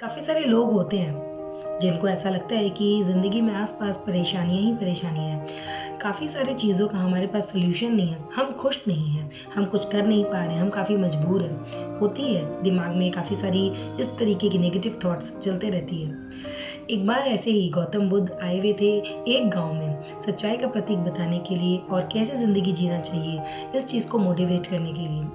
काफ़ी सारे लोग होते हैं जिनको ऐसा लगता है कि ज़िंदगी में आसपास परेशानियां ही परेशानियां हैं। काफ़ी सारी चीज़ों का हमारे पास सल्यूशन नहीं है, हम खुश नहीं हैं, हम कुछ कर नहीं पा रहे हैं, हम काफ़ी मजबूर हैं। होती है दिमाग में काफ़ी सारी इस तरीके की नेगेटिव थॉट्स चलते रहती है। एक बार ऐसे ही गौतम बुद्ध आए हुए थे एक गांव में सच्चाई का प्रतीक बताने के लिए और कैसे ज़िंदगी जीना चाहिए इस चीज़ को मोटिवेट करने के लिए।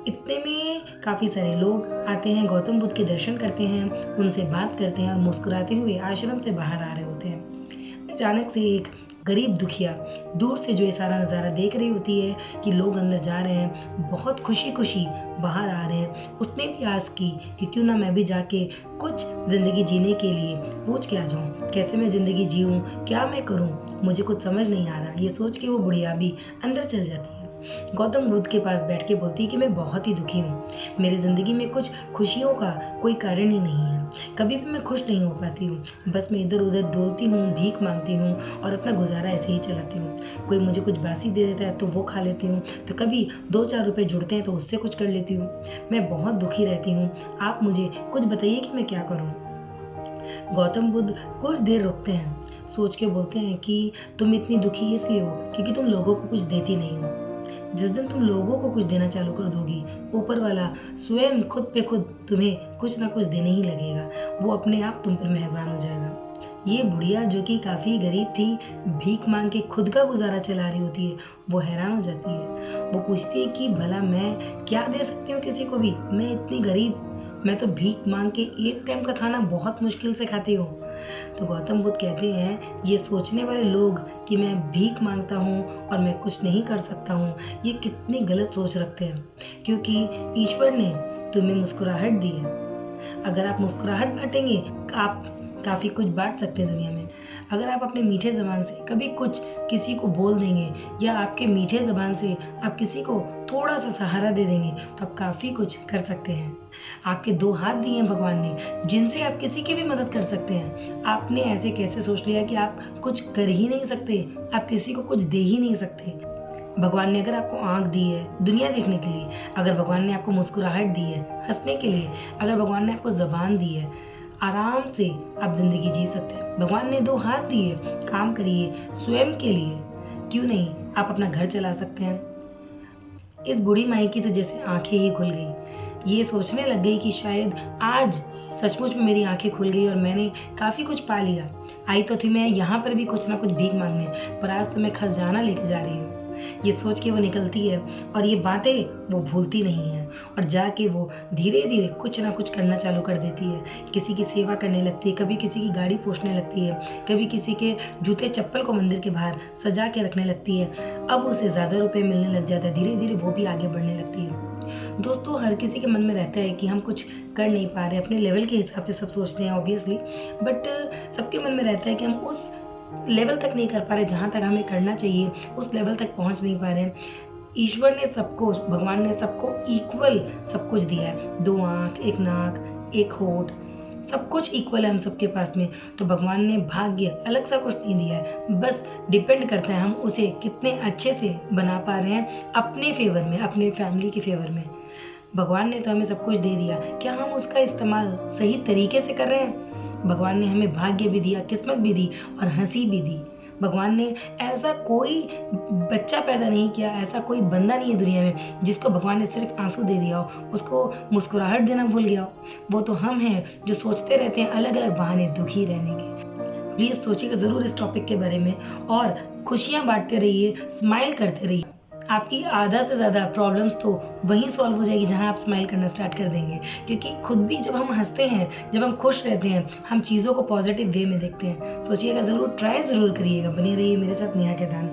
इतने में काफ़ी सारे लोग आते हैं, गौतम बुद्ध के दर्शन करते हैं, उनसे बात करते हैं और मुस्कुराते हुए आश्रम से बाहर आ रहे होते हैं। अचानक से एक गरीब दुखिया दूर से जो ये सारा नज़ारा देख रही होती है कि लोग अंदर जा रहे हैं, बहुत खुशी खुशी बाहर आ रहे हैं। उसने भी आस की कि क्यों ना मैं भी जाके कुछ ज़िंदगी जीने के लिए पूछ के आ जाऊँ, कैसे मैं ज़िंदगी जीऊँ, क्या मैं करूँ, मुझे कुछ समझ नहीं आ रहा। ये सोच के वो बुढ़िया भी अंदर चल जाती है। गौतम बुद्ध के पास बैठ के बोलती है कि मैं बहुत ही दुखी हूँ, मेरी ज़िंदगी में कुछ खुशियों का कोई कारण ही नहीं है, कभी भी मैं खुश नहीं हो पाती हूँ, बस मैं इधर उधर डोलती हूँ, भीख मांगती हूँ और अपना गुजारा ऐसे ही चलाती हूँ। कोई मुझे कुछ बासी दे देता है तो वो खा लेती हूँ, तो कभी 2-4 रुपए जुड़ते हैं तो उससे कुछ कर लेती हूँ। मैं बहुत दुखी रहती हूँ, आप मुझे कुछ बताइए कि मैं क्या करूँ। गौतम बुद्ध कुछ देर रुकते हैं, सोच के बोलते हैं कि तुम इतनी दुखी इसलिए हो क्योंकि तुम लोगों को कुछ देती नहीं हो। जिस दिन तुम लोगों को कुछ देना चालू कर दोगी, ऊपर वाला स्वयं खुद पे खुद तुम्हें कुछ ना कुछ देने ही लगेगा, वो अपने आप तुम पर मेहरबान हो जाएगा। ये बुढ़िया जो कि काफी गरीब थी, भीख मांग के खुद का गुजारा चला रही होती है, वो हैरान हो जाती है। वो पूछती है कि भला मैं क्या दे सकती हूँ किसी को भी, मैं इतनी गरीब, मैं तो भीख मांग के एक टाइम का खाना बहुत मुश्किल से खाती हूँ। तो गौतम बुद्ध कहते हैं ये सोचने वाले लोग कि मैं भीख मांगता हूँ और मैं कुछ नहीं कर सकता हूँ, ये कितनी गलत सोच रखते हैं, क्योंकि ईश्वर ने तुम्हें मुस्कुराहट दी है। अगर आप मुस्कुराहट बांटेंगे, आप काफ़ी कुछ बांट सकते हैं दुनिया में। अगर आप अपने मीठे ज़बान से कभी कुछ किसी को बोल देंगे या आपके मीठे ज़बान से आप किसी को थोड़ा सा सहारा दे देंगे तो आप काफ़ी कुछ कर सकते हैं। आपके 2 हाथ दिए हैं भगवान ने, जिनसे आप किसी की भी मदद कर सकते हैं। आपने ऐसे कैसे सोच लिया कि आप कुछ कर ही नहीं सकते, आप किसी को कुछ दे ही नहीं सकते। भगवान ने अगर आपको आंख दी है दुनिया देखने के लिए, अगर भगवान ने आपको मुस्कुराहट दी है हंसने के लिए, अगर भगवान ने आपको जबान दी है, आराम से आप जिंदगी जी सकते हैं। भगवान ने 2 हाथ दिए, काम करिए स्वयं के लिए, क्यों नहीं आप अपना घर चला सकते हैं। इस बूढ़ी माई की तो जैसे आंखें ही खुल गई, ये सोचने लग गई कि शायद आज सचमुच में मेरी आंखें खुल गई और मैंने काफी कुछ पा लिया। आई तो थी मैं यहाँ पर भी कुछ ना कुछ भीख मांगने, पर आज तो मैं खजाना लेके जा रही हूँ। ये सोच के वो निकलती है और ये बातें वो भूलती नहीं है और जाके वो धीरे धीरे कुछ ना कुछ करना चालू कर देती है। किसी की सेवा करने लगती है, कभी किसी की गाड़ी पोंछने लगती है, कभी किसी के जूते चप्पल को मंदिर के बाहर सजा के रखने लगती है। अब उसे ज़्यादा रुपए मिलने लग जाता है, धीरे धीरे वो भी आगे बढ़ने लगती है। दोस्तों, हर किसी के मन में रहता है कि हम कुछ कर नहीं पा रहे, अपने लेवल के हिसाब से सब सोचते हैं ऑब्वियसली, बट सबके मन में रहता है कि हम उस लेवल तक नहीं कर पा रहे जहाँ तक हमें करना चाहिए, उस लेवल तक पहुँच नहीं पा रहे। ईश्वर ने सबको, भगवान ने सबको इक्वल सब कुछ दिया है, 2 आँख, 1 नाक, 1 होठ, सब कुछ इक्वल है हम सबके पास में। तो भगवान ने भाग्य अलग सा कुछ नहीं दिया है, बस डिपेंड करता है हम उसे कितने अच्छे से बना पा रहे हैं अपने फेवर में, अपने फैमिली के फेवर में। भगवान ने तो हमें सब कुछ दे दिया, क्या हम उसका इस्तेमाल सही तरीके से कर रहे हैं। भगवान ने हमें भाग्य भी दिया, किस्मत भी दी और हंसी भी दी। भगवान ने ऐसा कोई बच्चा पैदा नहीं किया, ऐसा कोई बंदा नहीं है दुनिया में जिसको भगवान ने सिर्फ आंसू दे दिया हो, उसको मुस्कुराहट देना भूल गया हो। वो तो हम हैं जो सोचते रहते हैं अलग अलग बहाने दुखी रहने के। प्लीज सोचिएगा जरूर इस टॉपिक के बारे में और खुशियां बांटते रहिए, स्माइल करते रहिए। आपकी आधा से ज़्यादा प्रॉब्लम्स तो वहीं सॉल्व हो जाएगी जहां आप स्माइल करना स्टार्ट कर देंगे, क्योंकि खुद भी जब हम हंसते हैं, जब हम खुश रहते हैं, हम चीज़ों को पॉजिटिव वे में देखते हैं। सोचिएगा ज़रूर, ट्राई ज़रूर करिएगा। बने रहिए मेरे साथ नेहा के दान।